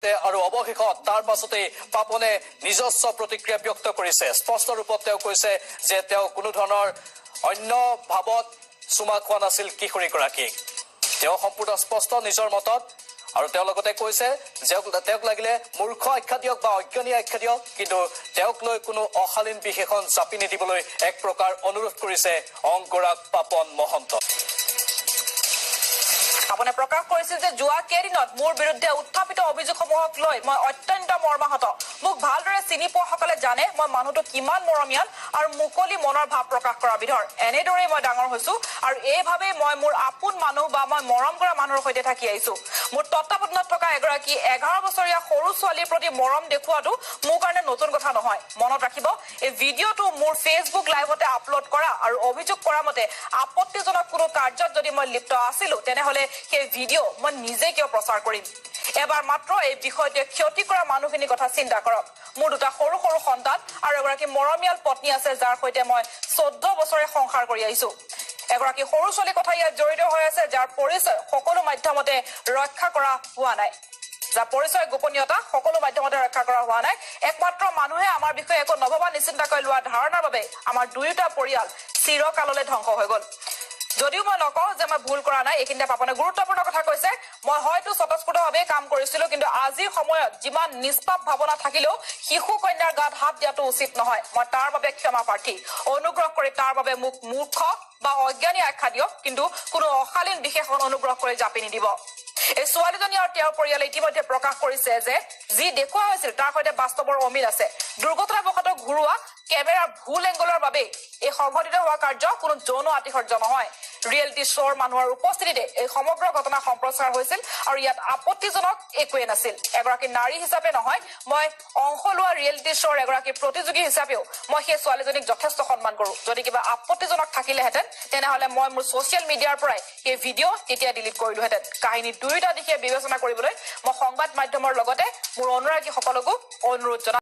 আৰু অৱশেষত তাৰ পাছতে পাপনে নিজস্ব প্ৰতিক্ৰিয়া ব্যক্ত কৰিছে স্পষ্ট ৰূপত তেওঁ কৈছে যে তেওঁ কোনো ধৰণৰ অন্য ভাৱত চুমা খোৱা নাছিল কিশোৰীগৰাকীক তেওঁ সম্পূৰ্ণ স্পষ্ট নিজৰ মতত আৰু তেওঁ লগতে কৈছে যে তেওঁক লাগিলে মূৰ্খ আখ্যা দিয়ক বা অজ্ঞানী আখ্যা দিয়ক কিন্তু তেওঁক লৈ কোনো অশালীন বিশেষণ চাপি নিদিবলৈ এক প্ৰকাৰ অনুৰোধ কৰিছে অংকুৰাগ পাপন মহন্ত আপনি প্ৰকাশ কৰিছিল যে যোৱা কেইদিনত মোৰ বিৰুদ্ধে উত্থাপিত অভিযোগসমূহক লৈ মই অত্যন্ত মৰ্মাহত মোক ভালদৰে চিনি পোৱাসকলে জানে মই মানুহটো কিমান মৰমীয়াল আৰু মুকলি মনৰ ভাৱ প্ৰকাশ কৰা বিধৰ এনেদৰে মই ডাঙৰ হৈছো আৰু এইভাৱে মই মোৰ আপোন মানুহ বা মই মৰম কৰা মানুহৰ সৈতে থাকি আহিছো মোৰ তত্ত্বাৱধানত থকা এগৰাকী 11 বছৰীয়া সৰু ছোৱালীৰ প্ৰতি মৰম দেখুৱাটো মোৰ কাৰণে নতুন কথা নহয় মনত ৰাখিব এই ভিডিঅ'টো মোৰ ফেচবুক লাইভতে আপলোড কৰা আৰু অভিযোগ কৰা মতে আপত্তিজনক কোনো কাৰ্যত যদি মই লিপ্ত আছিলো তেনেহলে সেই ভিডিঅ' মই নিজে কিয় প্ৰচাৰ কৰিম এবাৰ মাত্ৰ এই বিষয়টোৱে ক্ষতি কৰা মানুহখিনিৰ কথা চিন্তা কৰক মোৰ দুটা সৰু সৰু সন্তান আৰু এগৰাকী মৰমীয়াল পত্নী আছে যাৰ সৈতে মই 14 বছৰে সংসাৰ কৰি আহিছো এগৰাকী সৰু ছোৱালীৰ কথা ইয়াত জড়িত হৈ আছে যাৰ পৰিচয় সকলো মাধ্যমতে ৰক্ষা কৰা হোৱা নাই যাৰ পৰিচয় গোপনীয়তা সকলো মাধ্যমতে ৰক্ষা কৰা হোৱা নাই একমাত্ৰ মানুহে আমাৰ বিষয়ে একো নভবা নিশ্চিন্তাকৈ লোৱা ধাৰণাৰ বাবে আমাৰ দুয়োটা পৰিয়াল চিৰকাললৈ ধ্বংস হৈ গ'ল যদিও মই নকওঁ যে মই ভুল কৰা নাই এইখিনিতে পাপনে গুৰুত্বপূৰ্ণ কথা কৈছে মই হয়তো স্বতঃস্ফূৰ্তভাৱে কাম কৰিছিলো কিন্তু আজিৰ সময়ত যিমান নিষ্পাপ ভাৱনা থাকিলেও শিশু কন্যাৰ গাত হাত দিয়াটো উচিত নহয় মই তাৰ বাবে ক্ষমা প্ৰাৰ্থী অনুগ্ৰহ কৰি তাৰ বাবে মোক মূৰ্খ বা অজ্ঞানী আখ্যা দিয়ক কিন্তু কোনো অশালীন বিশেষণ অনুগ্ৰহ কৰি জাপি নিদিব এই ছোৱালীজনী আৰু তেওঁৰ পৰিয়ালে ইতিমধ্যে প্ৰকাশ কৰিছে যে যি দেখুওৱা হৈছিল তাৰ সৈতে বাস্তৱৰ অমিল আছে দুৰ্ঘটনাবশতঃ ঘূৰোৱা কেমেৰাৰ ভুল এংগলৰ বাবে এই সংঘটিত হোৱা কাৰ্য কোনো যৌন আতিশয্য নহয় ৰিয়েলিটি শ্ব'ৰ মানুহৰ উপস্থিতিতে এই সমগ্ৰ ঘটনা সম্প্ৰচাৰ হৈছিল আৰু ইয়াত আপত্তিজনক একোৱে নাছিল এগৰাকী নাৰী হিচাপে নহয় মই অংশ লোৱা ৰিয়েলিটি শ্ব'ৰ এগৰাকী প্ৰতিযোগী হিচাপেও মই সেই ছোৱালীজনীক যথেষ্ট সন্মান কৰো যদি কিবা আপত্তিজনক থাকিলেহেঁতেন তেনেহলে মই মোৰ ছচিয়েল মিডিয়াৰ পৰাই এই ভিডিঅ' তেতিয়া ডিলিট কৰিলোহেঁতেন কাহিনী দুয়োটা দিশে বিবেচনা কৰিবলৈ মই সংবাদ মাধ্যমৰ লগতে মোৰ অনুৰাগীসকলকো অনুৰোধ জনাইছো